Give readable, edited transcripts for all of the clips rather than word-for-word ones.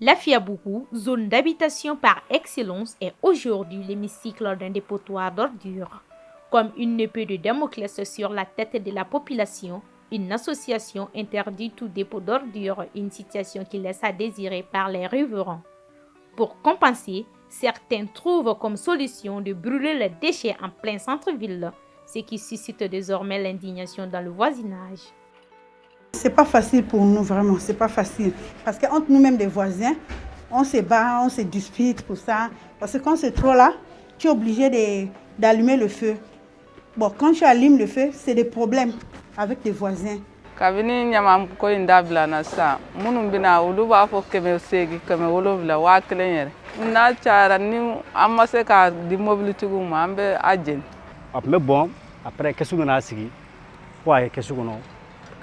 Lafiabougou, zone d'habitation par excellence, est aujourd'hui l'hémicycle d'un dépotoir d'ordures. Comme une épée de Damoclès sur la tête de la population, une association interdit tout dépôt d'ordures, une situation qui laisse à désirer par les riverains. Pour compenser, certains trouvent comme solution de brûler les déchets en plein centre-ville, ce qui suscite désormais l'indignation dans le voisinage. C'est pas facile pour nous, vraiment, c'est pas facile. Parce qu'entre nous-mêmes, des voisins, on se bat, on se dispute pour ça. Parce que quand c'est trop là, tu es obligé d'allumer le feu. Bon, quand tu allumes le feu, c'est des problèmes avec tes voisins. Kabini nyama ko indabla na sa munun bina ulu ba fo keme segi keme wolobla wa kelen yere na cara ni amma se ka di mobility gu ma ambe agent mais bon après qu'est-ce qu'on a sigi quoi qu'est-ce qu'on a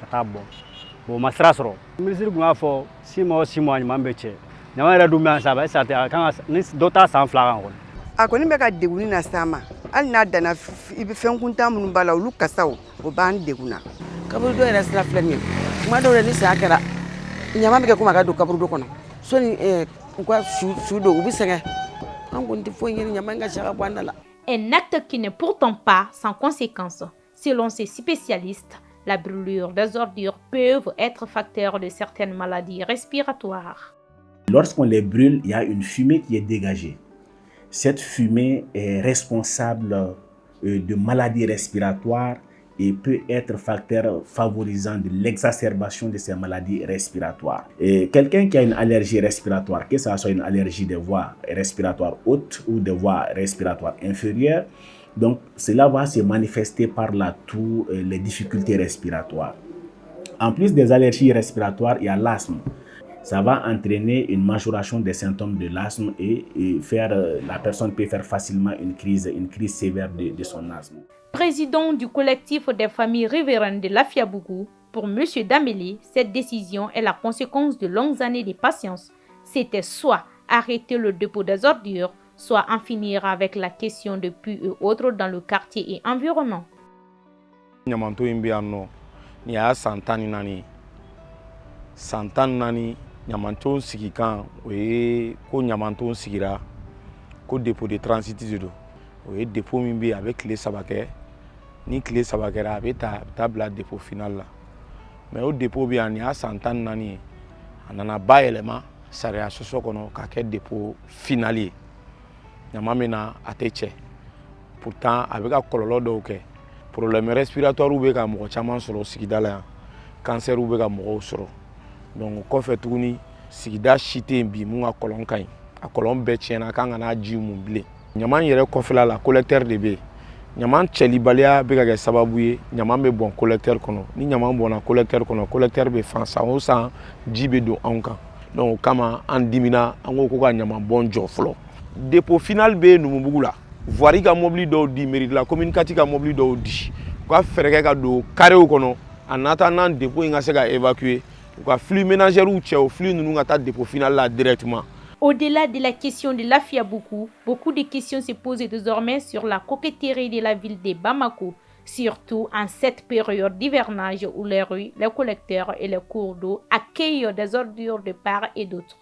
kata bon ma sera soro ministre gu fo 6 mois ni mambe che nyama ra du men sa ba sa ta kan ni dota san flagan ko akoni be ka deguni na sama al na dana ibe fen kunta mun bala ulu kasaw o ban deguna kaburu do ina sira flani ma do ni sa kara nyama be ko maga do kaburu do kono so ni quoi sudo ubi senga an gonti fo nyini nyama nga shaka bwandala. Un acte qui n'est pourtant pas sans conséquences. Selon ces spécialistes, la brûlure des ordures peuvent être facteur de certaines maladies respiratoires. Lorsqu'on les brûle, il y a une fumée qui est dégagée. Cette fumée est responsable de maladies respiratoires et peut être facteur favorisant de l'exacerbation de ces maladies respiratoires. Et quelqu'un qui a une allergie respiratoire, que ce soit une allergie des voies respiratoires hautes ou des voies respiratoires inférieures, donc cela va se manifester par là tous les difficultés respiratoires. En plus des allergies respiratoires, il y a l'asthme. Ça va entraîner une majoration des symptômes de l'asthme et la personne peut faire facilement une crise sévère de son asthme. Président du collectif des familles riveraines de Lafiabougou, pour M. Dameli, cette décision est la conséquence de longues années de patience. C'était soit arrêter le dépôt des ordures, soit en finir avec la question de puits et autres dans le quartier et environnement. Nyamanton sigi kan o ye ko nyamanton sigira ko dépôt de transit de o ye dépôt min be avec tile 3 kɛ ni tile 3 kɛra a bɛ taa bila dépôt final la mais o dépôt bi ani a san 14 ye a nana bayɛlɛma sariya sɔsɔ kɔnɔ ka kɛ dépôt final ye ɲama min na a tɛ cɛ pourtant a bɛ ka kɔlɔlɔ dɔw kɛ problème respiratoire bɛ ka mɔgɔ caman sɔrɔ sigida la yan cancer bɛ ka mɔgɔw sɔrɔ. Donc kɔfɛ tuguni sigida site bi mun ka kolon kaɲi a kolon bɛɛ tiɲɛna kan ka n'a ji mun bilen ɲaman yɛrɛ kɔfɛla la collecteur de bɛ ɲaman cɛlibaliya bɛ ka kɛ sababu ye ɲaman bɛ bɔn collecteur kɔnɔ ni ɲaman bɔnna collecteur kɔnɔ collecteur bɛ fan san o san ji bɛ don anw kan donc o kama an dimina an ko ka ɲaman bɔn jɔ fɔlɔ dépôt final bɛ Numubugu la voirie ka mobili dɔw di mairie de la commune kati ka mobili dɔw di u ka fɛɛrɛ kɛ ka don carreau kɔnɔ a nata nan dépôt in ka se ka évacuer. Au-delà de la question de Lafiabougou, beaucoup de questions se posent désormais sur la coquetterie de la ville de Bamako, surtout en cette période d'hivernage où les rues, les collecteurs et les cours d'eau accueillent des ordures de part et d'autre.